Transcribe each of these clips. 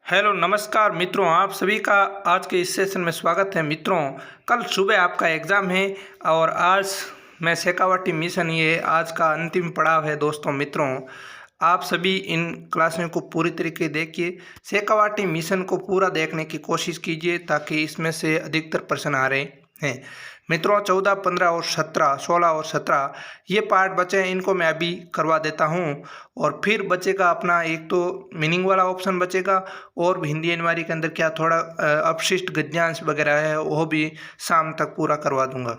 Hello नमस्कार मित्रों, आप सभी का आज के इस सेशन में स्वागत है। मित्रों, कल सुबह आपका एग्ज़ाम है और आज मैं शेखावाटी मिशन, ये आज का अंतिम पड़ाव है। दोस्तों मित्रों, आप सभी इन क्लासों को पूरी तरीके देखिए। शेखावाटी मिशन को पूरा देखने की कोशिश कीजिए ताकि इसमें से अधिकतर प्रश्न आ रहे हैं। मित्रों, 14, 15 और 17, 16 और 17 ये पार्ट बचे हैं, इनको मैं अभी करवा देता हूँ। और फिर बचेगा अपना एक तो मीनिंग वाला ऑप्शन बचेगा, और हिंदी एनवारी के अंदर क्या थोड़ा अपशिष्ट गद्यांश वगैरह है वो भी शाम तक पूरा करवा दूंगा।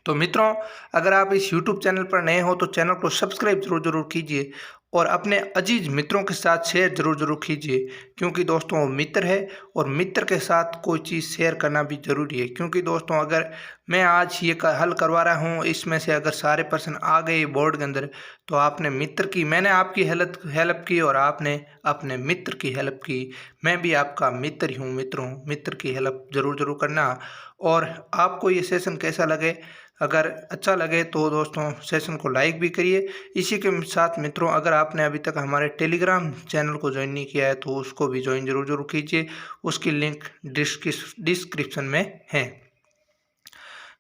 तो मित्रों, अगर आप इस YouTube चैनल पर नए हो तो चैनल को सब्सक्राइब जरूर कीजिए और अपने अजीज मित्रों के साथ शेयर जरूर कीजिए, क्योंकि दोस्तों वो मित्र है और मित्र के साथ कोई चीज़ शेयर करना भी ज़रूरी है। क्योंकि दोस्तों, अगर मैं आज ये हल करवा रहा हूँ, इसमें से अगर सारे प्रश्न आ गए बोर्ड के अंदर, तो आपने मित्र की, मैंने आपकी हेल्प की और आपने अपने मित्र की हेल्प की। मैं भी आपका मित्र ही हूँ। मित्रों, मित्र की हेल्प जरूर करना। और आपको ये सेशन कैसा लगे, अगर अच्छा लगे तो दोस्तों सेशन को लाइक भी करिए। इसी के साथ मित्रों, अगर आपने अभी तक हमारे टेलीग्राम चैनल को ज्वाइन नहीं किया है तो उसको भी ज्वाइन जरूर कीजिए। उसकी लिंक डिस्क्रिप्शन में है।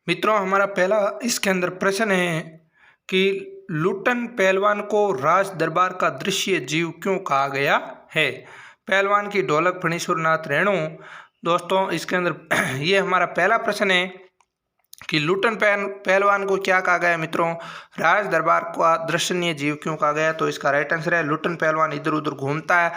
मित्रों, हमारा पहला इसके अंदर प्रश्न है कि लुट्टन पहलवान को राज दरबार का दृश्य जीव क्यों कहा गया है। पहलवान की ढोलक फणीश्वर नाथ रेणु। दोस्तों, इसके अंदर ये हमारा पहला प्रश्न है कि लुट्टन पहलवान को क्या कहा गया। मित्रों, राज दरबार का दर्शनीय जीव क्यों कहा गया, तो इसका राइट आंसर है लुट्टन पहलवान इधर उधर घूमता है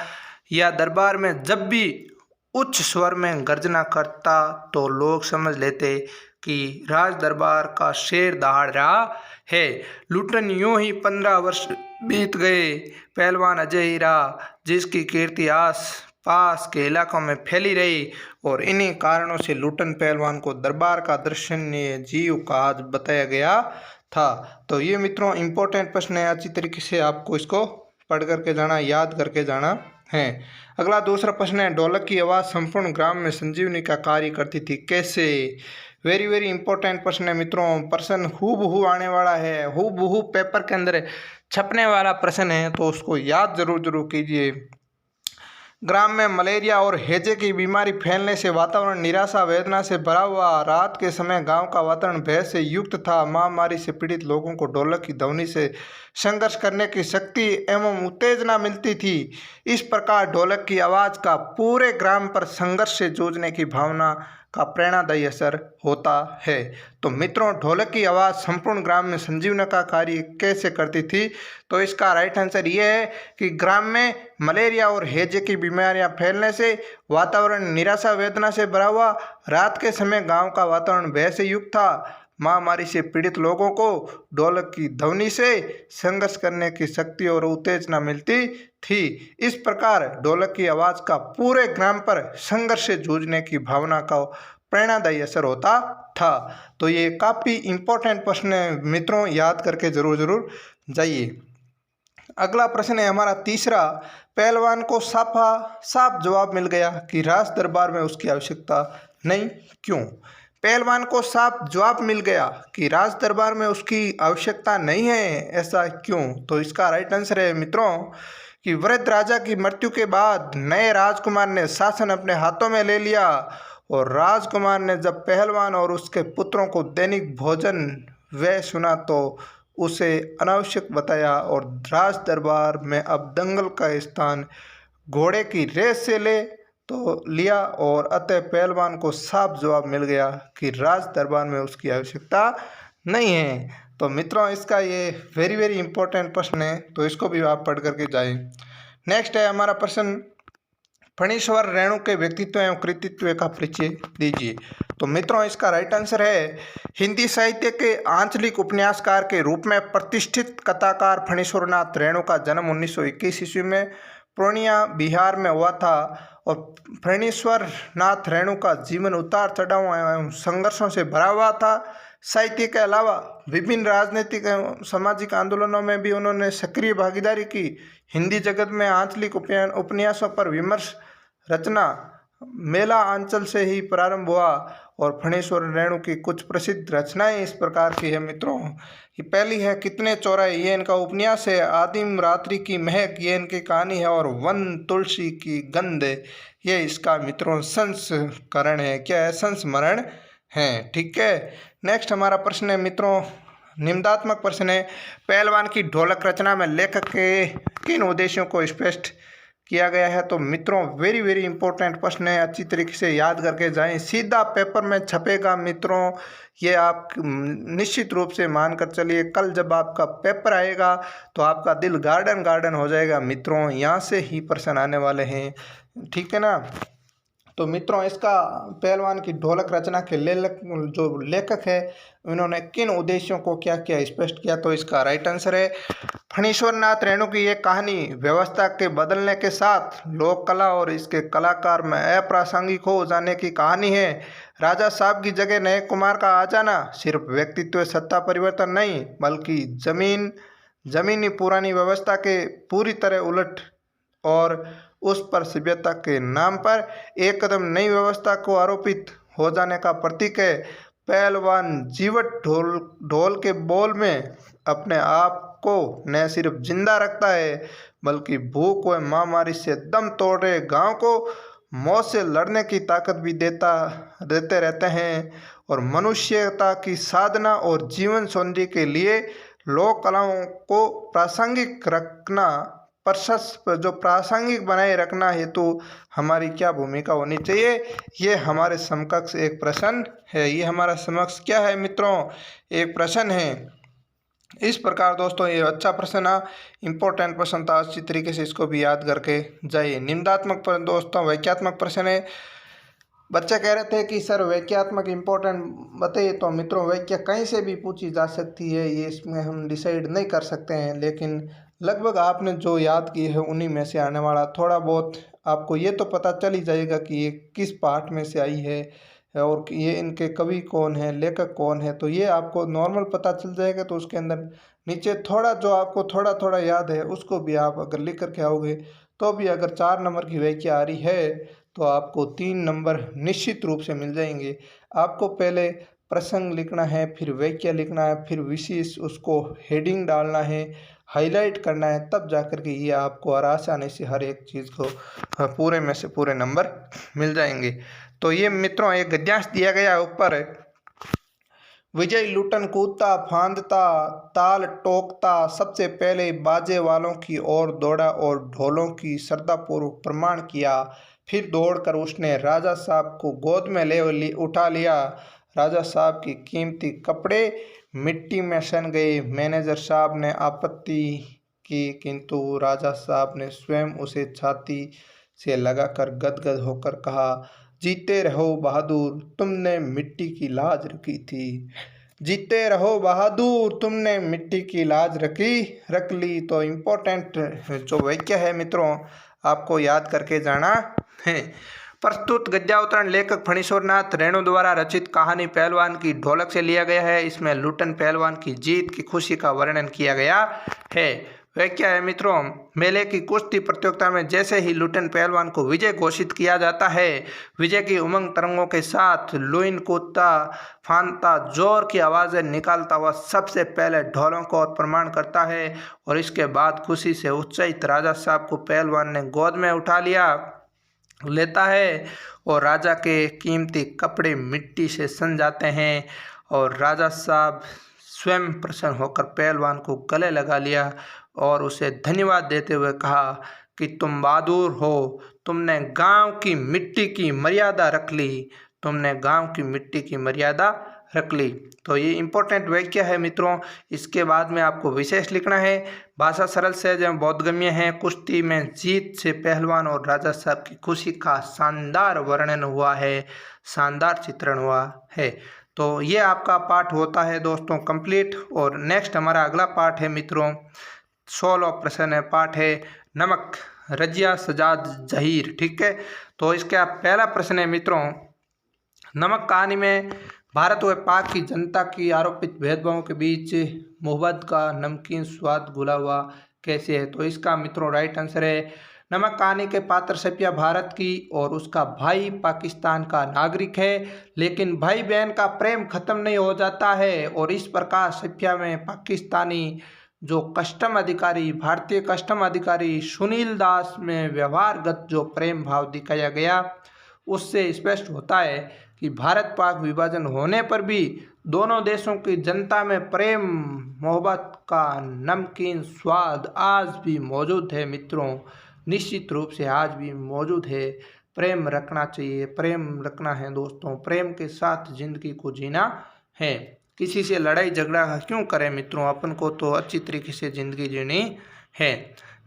या दरबार में जब भी उच्च स्वर में गर्जना करता तो लोग समझ लेते कि राज दरबार का शेर दहाड़ रहा है। लुट्टन यूं ही 15 वर्ष बीत गए, पहलवान अजय ही रहा, जिसकी कीर्ति आस पास के इलाकों में फैली रही। और इन्हीं कारणों से लुट्टन पहलवान को दरबार का दर्शनीय जीव का आज बताया गया था। तो ये मित्रों इम्पोर्टेंट प्रश्न है, अच्छी तरीके से आपको इसको पढ़ करके जाना, याद करके जाना है। अगला दूसरा प्रश्न है, ढोलक की आवाज़ संपूर्ण ग्राम में संजीवनी का कार्य करती थी, कैसे। वेरी इंपॉर्टेंट प्रश्न है मित्रों। प्रश्न हूबहू आने वाला है, हूबहू पेपर के अंदर छपने वाला प्रश्न है, तो उसको याद जरूर कीजिए। ग्राम में मलेरिया और हैजे की बीमारी फैलने से वातावरण निराशा वेदना से भरा हुआ। रात के समय गांव का वातावरण भय से युक्त था। महामारी से पीड़ित लोगों को ढोलक की ध्वनि से संघर्ष करने की शक्ति एवं उत्तेजना मिलती थी। इस प्रकार ढोलक की आवाज़ का पूरे ग्राम पर संघर्ष से जूझने की भावना का प्रेरणादायी असर होता है। तो मित्रों, ढोलक की आवाज़ संपूर्ण ग्राम में संजीवनी का कार्य कैसे करती थी, तो इसका राइट आंसर ये है कि ग्राम में मलेरिया और हैजे की बीमारियां फैलने से वातावरण निराशा वेदना से भरा हुआ। रात के समय गांव का वातावरण भय से युक्त था। महामारी से पीड़ित लोगों को ढोलक की ध्वनि से संघर्ष करने की शक्ति और उत्तेजना मिलती थी। इस प्रकार ढोलक की आवाज़ का पूरे ग्राम पर संघर्ष से जूझने की भावना का प्रेरणादायी असर होता था। तो ये काफ़ी इम्पोर्टेंट प्रश्न है मित्रों, याद करके जरूर जाइए। अगला प्रश्न है हमारा तीसरा, पहलवान को साफ जवाब मिल गया कि राज दरबार में उसकी आवश्यकता नहीं, क्यों। पहलवान को साफ जवाब मिल गया कि राज दरबार में उसकी आवश्यकता नहीं है, ऐसा क्यों। तो इसका राइट आंसर है मित्रों कि वृद्ध राजा की मृत्यु के बाद नए राजकुमार ने शासन अपने हाथों में ले लिया, और राजकुमार ने जब पहलवान और उसके पुत्रों को दैनिक भोजन व्यय सुना तो उसे अनावश्यक बताया, और राज दरबार में अब दंगल का स्थान घोड़े की रेस से ले तो लिया, और अतः पहलवान को साफ जवाब मिल गया कि राज दरबार में उसकी आवश्यकता नहीं है। तो मित्रों, इसका ये वेरी इंपॉर्टेंट प्रश्न है, तो इसको भी आप पढ़ करके जाएं। नेक्स्ट है हमारा प्रश्न, फणीश्वर रेणु के व्यक्तित्व एवं कृतित्व का परिचय दीजिए। तो मित्रों, इसका राइट आंसर है हिंदी साहित्य के आंचलिक उपन्यासकार के रूप में प्रतिष्ठित कथाकार फणीश्वर नाथ रेणु का जन्म 1921 ईस्वी में पूर्णिया बिहार में हुआ था। और फणीश्वर नाथ रेणु का जीवन उतार चढ़ाव एवं संघर्षों से भरा हुआ था। साहित्य के अलावा विभिन्न राजनीतिक एवं सामाजिक आंदोलनों में भी उन्होंने सक्रिय भागीदारी की। हिंदी जगत में आंचलिक उपन्यासों पर विमर्श रचना मेला अंचल से ही प्रारंभ हुआ और फणीश्वर रेणु की कुछ प्रसिद्ध रचनाएं इस प्रकार की है मित्रों। ये पहली है कितने चौराहे, ये इनका उपन्यास है। आदिम रात्रि की महक, ये इनकी कहानी है। और वन तुलसी की गंध, ये इसका मित्रों संस्करण है। क्या है? संस्मरण है। ठीक है। नेक्स्ट हमारा प्रश्न है मित्रों, निम्नात्मक प्रश्न है, पहलवान की ढोलक रचना में लेखक के किन उद्देश्यों को स्पष्ट किया गया है? तो मित्रों वेरी वेरी इंपॉर्टेंट प्रश्न है, अच्छी तरीके से याद करके जाएं, सीधा पेपर में छपेगा मित्रों। ये आप निश्चित रूप से मान कर चलिए, कल जब आपका पेपर आएगा तो आपका दिल गार्डन गार्डन हो जाएगा मित्रों, यहाँ से ही प्रश्न आने वाले हैं। ठीक है ना। तो मित्रों इसका पहलवान की ढोलक रचना के जो लेखक है उन्होंने किन उद्देश्यों को क्या क्या स्पष्ट किया? तो इसका राइट आंसर है फणीश्वर नाथ रेणु की ये कहानी व्यवस्था के बदलने के साथ लोक कला और इसके कलाकार में अप्रासंगिक हो जाने की कहानी है। राजा साहब की जगह नए कुमार का आ जाना सिर्फ व्यक्तित्व सत्ता परिवर्तन नहीं, बल्कि जमीनी पुरानी व्यवस्था के पूरी तरह उलट और उस पर सभ्यता के नाम पर एक कदम नई व्यवस्था को आरोपित हो जाने का प्रतीक है। पहलवान जीवट ढोल के बोल में अपने आप को न सिर्फ जिंदा रखता है, बल्कि भूख व महामारी से दम तोड़ रहे गांव को मौत से लड़ने की ताकत भी देते रहते हैं। और मनुष्यता की साधना और जीवन सौंदर्य के लिए लोक कलाओं को प्रासंगिक रखना, जो प्रासंगिक बनाए रखना हेतु हमारी क्या भूमिका होनी चाहिए? ये हमारे समकक्ष एक प्रश्न है। ये हमारा समक्ष क्या है मित्रों? एक प्रश्न है। इस प्रकार दोस्तों ये अच्छा प्रश्न है, इंपॉर्टेंट प्रश्न था, अच्छी तरीके से इसको भी याद करके जाइए। निम्नात्मक प्रश्न दोस्तों वाक्यात्मक प्रश्न है। बच्चे कह रहे थे कि सर वाक्यात्मक इम्पोर्टेंट बताइए, तो मित्रों वाक्य कहीं से भी पूछी जा सकती है, ये इसमें हम डिसाइड नहीं कर सकते हैं, लेकिन लगभग आपने जो याद की है उन्हीं में से आने वाला थोड़ा बहुत आपको ये तो पता चल ही जाएगा कि ये किस पाठ में से आई है और ये इनके कवि कौन है, लेखक कौन है, तो ये आपको नॉर्मल पता चल जाएगा। तो उसके अंदर नीचे थोड़ा जो आपको थोड़ा थोड़ा याद है उसको भी आप अगर लिख करके आओगे तो भी अगर 4 नंबर की वाक्य आ रही है तो आपको 3 नंबर निश्चित रूप से मिल जाएंगे। आपको पहले प्रसंग लिखना है, फिर वाक्य लिखना है, फिर विशेष उसको हेडिंग डालना है, हाईलाइट करना है, तब जाकर के ये आपको आसानी से हर एक चीज़ को पूरे में से पूरे नंबर मिल जाएंगे। तो ये मित्रों एक गद्यांश दिया गया ऊपर, विजय लुटन कूदता फांदता ताल टोकता सबसे पहले बाजे वालों की ओर दौड़ा और ढोलों की श्रद्धापूर्वक प्रणाम किया। फिर दौड़कर उसने राजा साहब को गोद में उठा लिया। राजा साहब की कीमती कपड़े मिट्टी में सन गए। मैनेजर साहब ने आपत्ति की, किंतु राजा साहब ने स्वयं उसे छाती से लगाकर गदगद होकर कहा, जीते रहो बहादुर, तुमने मिट्टी की लाज रखी थी। जीते रहो बहादुर, तुमने मिट्टी की लाज रख ली। तो इम्पोर्टेंट जो वाक्य है मित्रों आपको याद करके जाना है। प्रस्तुत गद्यावतरण लेखक फणीश्वर नाथ रेणु द्वारा रचित कहानी पहलवान की ढोलक से लिया गया है। इसमें लुटन पहलवान की जीत की खुशी का वर्णन किया गया है। वाक्य है मित्रों, मेले की कुश्ती प्रतियोगिता में जैसे ही लुटन पहलवान को विजय घोषित किया जाता है, विजय की उमंग तरंगों के साथ लुइन कूदता फांदता जोर की आवाज़ें निकालता हुआ सबसे पहले ढोलों को और प्रणाम करता है। और इसके बाद खुशी से उत्साहित राजा साहब को पहलवान ने गोद में उठा लेता है और राजा के कीमती कपड़े मिट्टी से सन जाते हैं और राजा साहब स्वयं प्रसन्न होकर पहलवान को गले लगा लिया और उसे धन्यवाद देते हुए कहा कि तुम बहादुर हो, तुमने गांव की मिट्टी की मर्यादा रख ली, तुमने गांव की मिट्टी की मर्यादा रख ली। तो ये इम्पोर्टेंट वाक्य है मित्रों। इसके बाद में आपको विशेष लिखना है। भाषा सरल सहज एवं बोधगम्य है। कुश्ती में जीत से पहलवान और राजा साहब की खुशी का शानदार वर्णन हुआ है, शानदार चित्रण हुआ है। तो ये आपका पाठ होता है दोस्तों कंप्लीट। और नेक्स्ट हमारा अगला पाठ है मित्रों 16 प्रश्न है, पाठ है नमक रजिया सजाद जहीर। ठीक है। तो इसका पहला प्रश्न है मित्रों, नमक कहानी में भारत व पाक की जनता की आरोपित भेदभावों के बीच मोहब्बत का नमकीन स्वाद घुला हुआ कैसे है? तो इसका मित्रों राइट आंसर है नमक कहानी के पात्र सफिया भारत की और उसका भाई पाकिस्तान का नागरिक है, लेकिन भाई बहन का प्रेम खत्म नहीं हो जाता है और इस प्रकार सफिया में पाकिस्तानी जो कस्टम अधिकारी, भारतीय कस्टम अधिकारी सुनील दास में व्यवहारगत जो प्रेम भाव दिखाया गया उससे स्पष्ट होता है कि भारत पाक विभाजन होने पर भी दोनों देशों की जनता में प्रेम मोहब्बत का नमकीन स्वाद आज भी मौजूद है मित्रों। निश्चित रूप से आज भी मौजूद है। प्रेम रखना चाहिए, प्रेम रखना है दोस्तों, प्रेम के साथ जिंदगी को जीना है। किसी से लड़ाई झगड़ा क्यों करें मित्रों, अपन को तो अच्छी तरीके से जिंदगी जीनी है।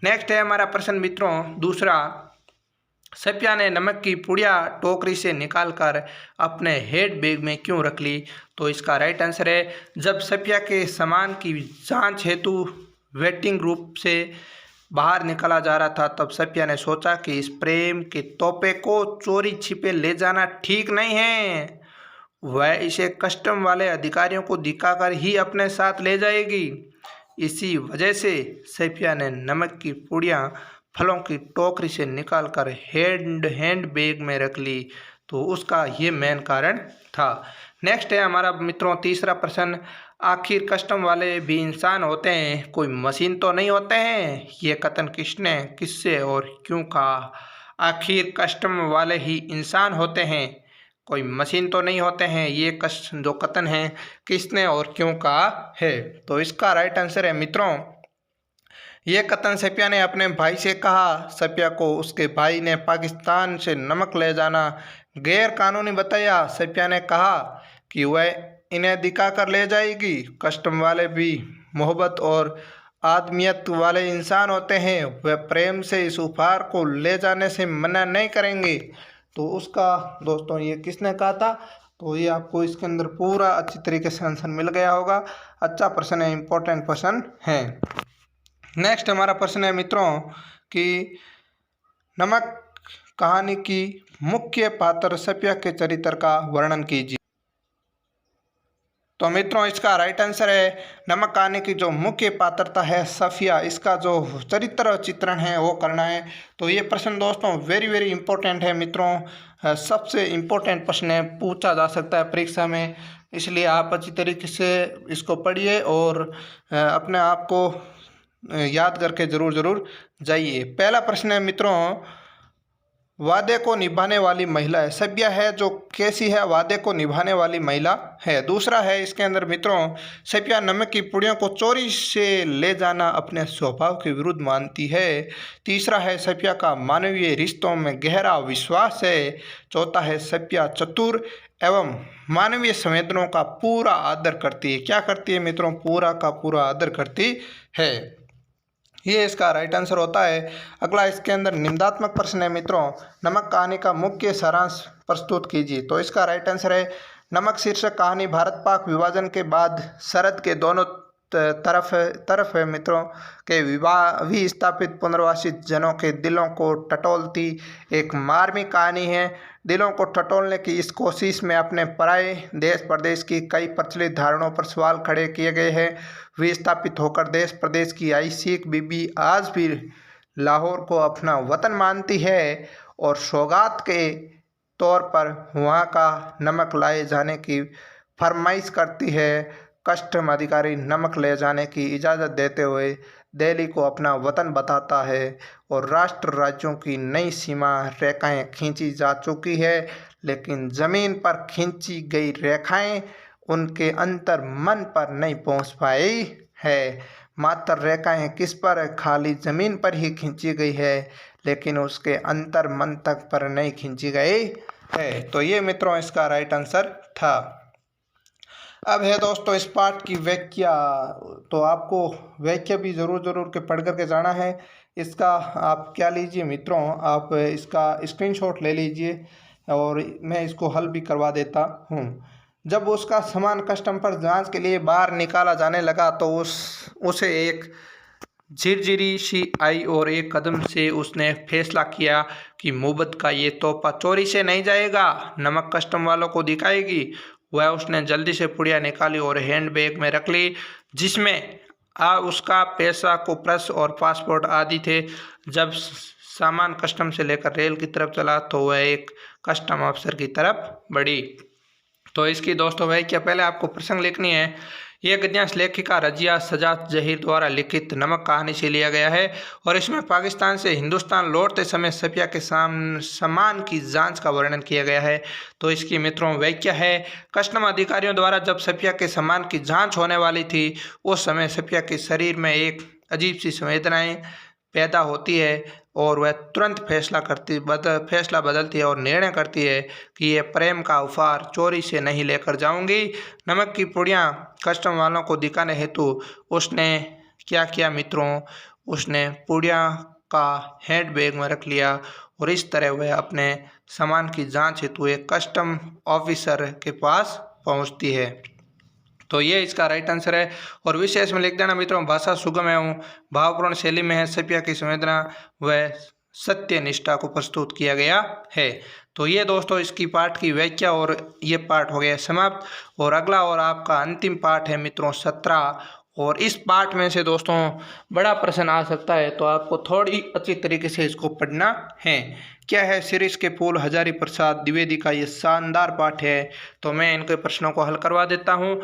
नेक्स्ट है हमारा प्रश्न मित्रों दूसरा, सफिया ने नमक की पुड़िया टोकरी से निकालकर अपने हैंड बैग में क्यों रख ली? तो इसका राइट आंसर है, जब सफिया के सामान की जांच हेतु वेटिंग रूम से बाहर निकला जा रहा था तब सफिया ने सोचा कि इस प्रेम के तोहफे को चोरी छिपे ले जाना ठीक नहीं है, वह इसे कस्टम वाले अधिकारियों को दिखाकर ही अपने साथ ले जाएगी। इसी वजह से सफिया ने नमक की पुड़िया फलों की टोकरी से निकालकर हैंड बैग में रख ली, तो उसका ये मेन कारण था। नेक्स्ट है हमारा मित्रों तीसरा प्रश्न, आखिर कस्टम वाले भी इंसान होते हैं, कोई मशीन तो नहीं होते हैं? ये कथन किसने, किससे और क्यों कहा? आखिर कस्टम वाले ही इंसान होते हैं, कोई मशीन तो नहीं होते हैं, ये जो कथन है किसने और क्यों कहा है? तो इसका राइट आंसर है मित्रों, ये कथन सफिया ने अपने भाई से कहा। सफिया को उसके भाई ने पाकिस्तान से नमक ले जाना गैर कानूनी बताया। सफिया ने कहा कि वह इन्हें दिखा कर ले जाएगी। कस्टम वाले भी मोहब्बत और आदमियत वाले इंसान होते हैं, वह प्रेम से इस उपहार को ले जाने से मना नहीं करेंगे। तो उसका दोस्तों ये किसने कहा था? तो ये आपको इसके अंदर पूरा अच्छी तरीके से आंसर मिल गया होगा। अच्छा प्रश्न है, इम्पोर्टेंट प्रश्न है। नेक्स्ट हमारा प्रश्न है मित्रों कि नमक कहानी की मुख्य पात्र सफिया के चरित्र का वर्णन कीजिए। तो मित्रों इसका राइट आंसर है, नमक कहानी की जो मुख्य पात्रता है सफिया, इसका जो चरित्र चित्रण है वो करना है। तो ये प्रश्न दोस्तों वेरी इंपॉर्टेंट है मित्रों, सबसे इम्पोर्टेंट प्रश्न है, पूछा जा सकता है परीक्षा में, इसलिए आप अच्छी तरीके से इसको पढ़िए और अपने आप को याद करके जरूर जाइए। पहला प्रश्न है मित्रों, वादे को निभाने वाली महिला है। सफिया है जो कैसी है? वादे को निभाने वाली महिला है। दूसरा है इसके अंदर मित्रों, सफिया नमक की पुड़ियों को चोरी से ले जाना अपने स्वभाव के विरुद्ध मानती है। तीसरा है सफिया का मानवीय रिश्तों में गहरा विश्वास है। चौथा है सफिया चतुर एवं मानवीय संवेदनाओं का पूरा आदर करती है। क्या करती है मित्रों? पूरा का पूरा आदर करती है। ये इसका राइट आंसर होता है। अगला इसके अंदर निबंधात्मक प्रश्न है मित्रों, नमक कहानी का मुख्य सारांश प्रस्तुत कीजिए। तो इसका राइट आंसर है, नमक शीर्षक कहानी भारत पाक विभाजन के बाद सरहद के दोनों तरफ है मित्रों के विस्थापित पुनर्वासित जनों के दिलों को टटोलती एक मार्मिक कहानी है। दिलों को टटोलने की इस कोशिश में अपने पराये देश प्रदेश की कई प्रचलित धारणाओं पर सवाल खड़े किए गए हैं। विस्थापित होकर देश प्रदेश की आई सिख बीबी आज भी लाहौर को अपना वतन मानती है और सौगात के तौर पर वहाँ का नमक लाए जाने की फरमाइश करती है। कस्टम अधिकारी नमक ले जाने की इजाज़त देते हुए दिल्ली को अपना वतन बताता है और राष्ट्र राज्यों की नई सीमा रेखाएं खींची जा चुकी है, लेकिन ज़मीन पर खींची गई रेखाएं उनके अंतर मन पर नहीं पहुंच पाई है। मात्र रेखाएं किस पर? खाली ज़मीन पर ही खींची गई है, लेकिन उसके अंतर मन तक पर नहीं खींची गई है। तो ये मित्रों इसका राइट आंसर था। अब है दोस्तों इस पाठ की व्याख्या, तो आपको व्याख्या भी ज़रूर के पढ़ करके जाना है। इसका आप क्या लीजिए मित्रों, आप इसका स्क्रीनशॉट ले लीजिए और मैं इसको हल भी करवा देता हूँ। जब उसका सामान कस्टम पर जांच के लिए बाहर निकाला जाने लगा तो उसे एक झिरझिरी सी आई और एक कदम से उसने फैसला किया कि मोहब्बत का ये तोहफा चोरी से नहीं जाएगा, नमक कस्टम वालों को दिखाएगी। वह उसने जल्दी से पुड़िया निकाली और हैंड बैग में रख ली, जिसमें उसका पैसा को पर्स और पासपोर्ट आदि थे। जब सामान कस्टम से लेकर रेल की तरफ चला तो वह एक कस्टम अफसर की तरफ बढ़ी। तो इसकी दोस्तों व्याख्या पहले आपको प्रसंग लिखनी है। यह गद्यांश लेखिका रजिया सजाद जहीर द्वारा लिखित नमक कहानी से लिया गया है और इसमें पाकिस्तान से हिंदुस्तान लौटते समय सफिया के सामान की जांच का वर्णन किया गया है। तो इसकी मित्रों व्याख्या है, कस्टम अधिकारियों द्वारा जब सफिया के सामान की जांच होने वाली थी उस समय सफिया के शरीर में एक अजीब सी संवेदनाएं पैदा होती है और वह तुरंत फैसला बदलती है और निर्णय करती है कि यह प्रेम का उपहार चोरी से नहीं लेकर जाऊंगी। नमक की पुड़ियाँ कस्टम वालों को दिखाने हेतु उसने क्या किया मित्रों, उसने पुड़ियाँ का हैंड बैग में रख लिया और इस तरह वह अपने सामान की जांच हेतु एक कस्टम ऑफिसर के पास पहुंचती है। तो ये इसका राइट आंसर है। और विशेष में लिख देना मित्रों, भाषा सुगम एवं भावपूर्ण शैली में है, सफिया की संवेदना व सत्य निष्ठा को प्रस्तुत किया गया है। तो ये दोस्तों इसकी पाठ की व्याख्या और ये पाठ हो गया समाप्त। और अगला और आपका अंतिम पाठ है मित्रों 17। और इस पाठ में से दोस्तों बड़ा प्रश्न आ सकता है, तो आपको थोड़ी अच्छी तरीके से इसको पढ़ना है। क्या है, शिरीष के फूल हजारी प्रसाद द्विवेदी का ये शानदार पाठ है। तो मैं इनके प्रश्नों को हल करवा देता हूँ।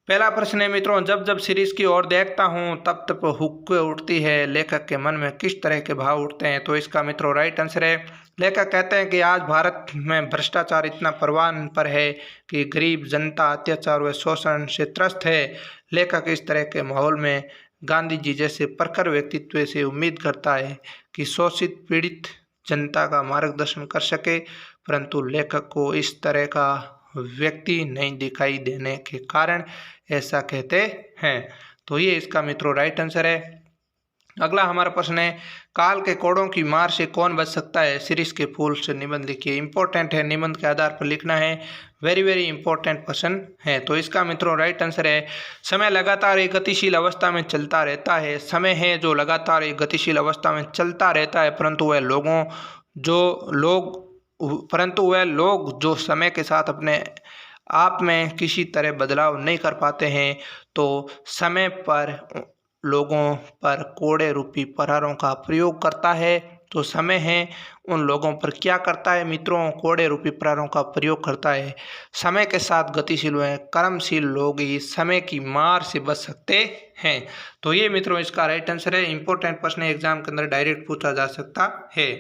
पहला प्रश्न है मित्रों, जब जब सीरीज की ओर देखता हूँ तब तब हुक्के उठती है, लेखक के मन में किस तरह के भाव उठते हैं। तो इसका मित्रों राइट आंसर है, लेखक कहते हैं कि आज भारत में भ्रष्टाचार इतना परवान पर है कि गरीब जनता अत्याचार व शोषण से त्रस्त है। लेखक इस तरह के माहौल में गांधी जी जैसे प्रखर व्यक्तित्व से उम्मीद करता है कि शोषित पीड़ित जनता का मार्गदर्शन कर सके, परंतु लेखक को इस तरह का व्यक्ति नहीं दिखाई देने के कारण ऐसा कहते हैं। तो ये इसका मित्रों राइट आंसर है। अगला हमारा प्रश्न है, काल के कोड़ों की मार से कौन बच सकता है। शिरीष के फूल से निबंध लिखिए। इंपॉर्टेंट है, निबंध के आधार पर लिखना है, वेरी वेरी इंपॉर्टेंट प्रश्न है। तो इसका मित्रों राइट आंसर है, समय लगातार एक गतिशील अवस्था में चलता रहता है। समय है जो लगातार एक गतिशील अवस्था में चलता रहता है, परंतु वह लोग जो समय के साथ अपने आप में किसी तरह बदलाव नहीं कर पाते हैं, तो समय पर लोगों पर कोड़े रूपी प्रहारों का प्रयोग करता है। तो समय है उन लोगों पर क्या करता है मित्रों, कोड़े रूपी प्रहारों का प्रयोग करता है। समय के साथ गतिशील व कर्मशील लोग ही समय की मार से बच सकते हैं। तो ये मित्रों इसका राइट आंसर है। इंपॉर्टेंट प्रश्न एग्जाम के अंदर डायरेक्ट पूछा जा सकता है।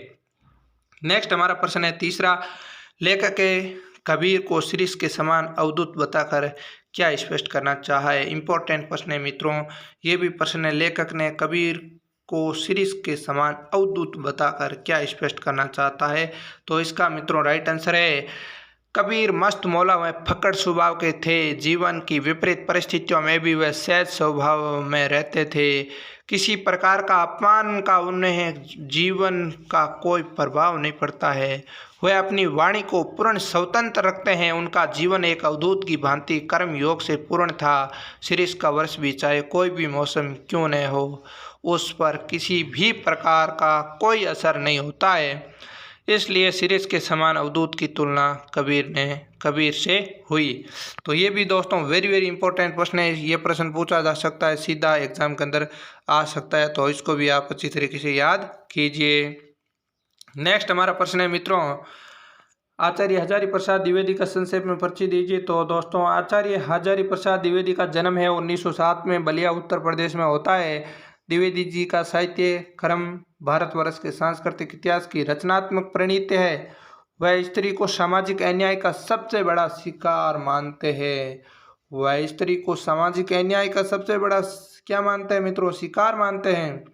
नेक्स्ट हमारा प्रश्न है तीसरा, लेखक के कबीर को शिरीष के समान अवधूत बताकर क्या स्पष्ट करना चाहा है। इंपॉर्टेंट प्रश्न है मित्रों, ये भी प्रश्न है, लेखक ने कबीर को शिरीष के समान अवधूत बताकर क्या स्पष्ट करना चाहता है। तो इसका मित्रों राइट आंसर है, कबीर मस्त मौला व फक्कड़ स्वभाव के थे। जीवन की विपरीत परिस्थितियों में भी वह सहज स्वभाव में रहते थे। किसी प्रकार का अपमान का उन्हें जीवन का कोई प्रभाव नहीं पड़ता है। वह अपनी वाणी को पूर्ण स्वतंत्र रखते हैं। उनका जीवन एक अवधूत की भांति कर्म योग से पूर्ण था। शिरीष का वर्ष भी चाहे कोई भी मौसम क्यों न हो, उस पर किसी भी प्रकार का कोई असर नहीं होता है। इसलिए शिरीष के समान अवधूत की तुलना कबीर से हुई। तो ये भी दोस्तों वेरी वेरी इंपॉर्टेंट प्रश्न है। ये प्रश्न पूछा जा सकता है, सीधा एग्जाम के अंदर आ सकता है, तो इसको भी आप अच्छी तरीके से याद कीजिए। नेक्स्ट हमारा प्रश्न है मित्रों, आचार्य हजारी प्रसाद द्विवेदी का संक्षेप में परिचय दीजिए। तो दोस्तों आचार्य हजारी प्रसाद द्विवेदी का जन्म है 1907 में बलिया उत्तर प्रदेश में होता है। द्विवेदी जी का साहित्य क्रम भारतवर्ष के सांस्कृतिक इतिहास की रचनात्मक प्रणीत है। वह स्त्री को सामाजिक अन्याय का सबसे बड़ा शिकार मानते हैं। वह स्त्री को सामाजिक अन्याय का सबसे बड़ा क्या मानते हैं मित्रों, शिकार मानते हैं।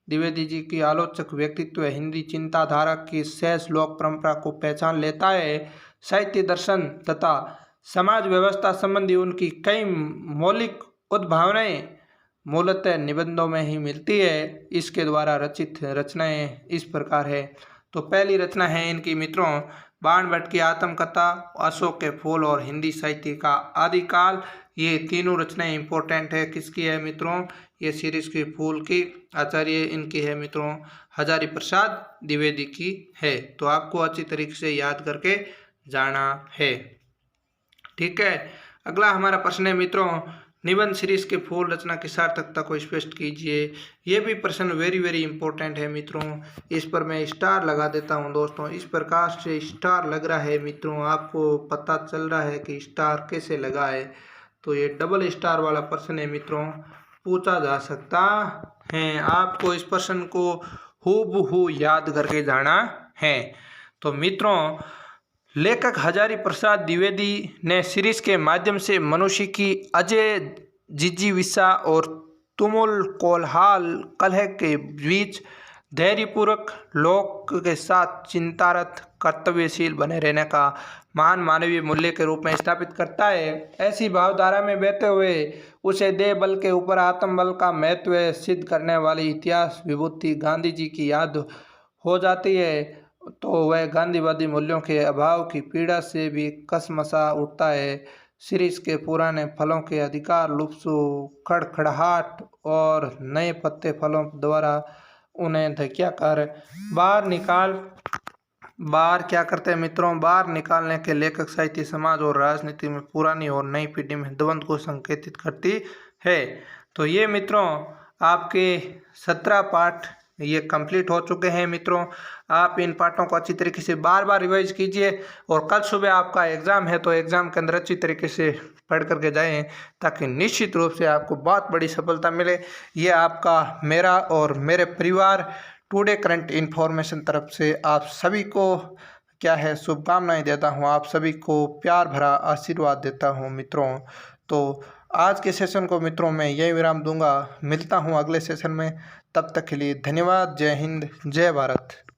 द्विवेदी जी की आलोचक व्यक्तित्व हिंदी चिंताधारा की शेष लोक परंपरा को पहचान लेता है। साहित्य दर्शन तथा समाज व्यवस्था संबंधी उनकी कई मौलिक उद्भावनाएं मूलतः निबंधों में ही मिलती है। इसके द्वारा रचित रचनाएं इस प्रकार है। तो पहली रचना है इनकी मित्रों, बाण भट्ट की आत्मकथा, अशोक के फूल और हिंदी साहित्य का आदिकाल। ये तीनों रचनाएं इंपॉर्टेंट है। किसकी है मित्रों, ये शिरीष के फूल की, आचार्य इनकी है मित्रों हजारी प्रसाद द्विवेदी की है। तो आपको अच्छी तरीके से याद करके जाना है, ठीक है। अगला हमारा प्रश्न है मित्रों, निबंध सीरीज के फूल रचना की सार्थकता को स्पष्ट कीजिए। ये भी प्रश्न वेरी इंपॉर्टेंट है मित्रों। इस पर मैं स्टार लगा देता हूं दोस्तों। इस प्रकार से स्टार लग रहा है मित्रों, आपको पता चल रहा है कि स्टार कैसे लगा है। तो ये डबल स्टार वाला प्रश्न है मित्रों, पूछा जा सकता है। आपको इस प्रश्न को हूबहू याद करके जाना है। तो मित्रों, लेखक हजारी प्रसाद द्विवेदी ने सीरीज के माध्यम से मनुष्य की अजय जिजीविषा और तुमुल कोलाहल कलह के बीच धैर्यपूर्वक लोक के साथ चिंतारत कर्तव्यशील बने रहने का महान मानवीय मूल्य के रूप में स्थापित करता है। ऐसी भावधारा में बहते हुए उसे देह बल के ऊपर आत्म बल का महत्व सिद्ध करने वाली इतिहास विभूति गांधी जी की याद हो जाती है, तो वह गांधीवादी मूल्यों के अभाव की पीड़ा से भी कसमसा उठता है। सीरीज के पुराने फलों के अधिकार लुप्सु खड़खड़ाहट और नए पत्ते फलों द्वारा उन्हें धकिया कर बाहर क्या करते हैं मित्रों, बाहर निकालने के लेखक साहित्य समाज और राजनीति में पुरानी और नई पीढ़ी में द्वंद्व को संकेतित करती है। तो ये मित्रों आपके 17 पाठ ये कंप्लीट हो चुके हैं मित्रों। आप इन पाठों को अच्छी तरीके से बार रिवाइज कीजिए और कल सुबह आपका एग्ज़ाम है तो एग्ज़ाम के अंदर अच्छी तरीके से पढ़ करके जाएं, ताकि निश्चित रूप से आपको बहुत बड़ी सफलता मिले। ये आपका, मेरा और मेरे परिवार टुडे करंट इन्फॉर्मेशन तरफ से आप सभी को क्या है शुभकामनाएं देता हूँ, आप सभी को प्यार भरा आशीर्वाद देता हूँ मित्रों। तो आज के सेशन को मित्रों मैं यही विराम दूंगा, मिलता हूँ अगले सेशन में। तब तक के लिए धन्यवाद। जय हिंद, जय भारत।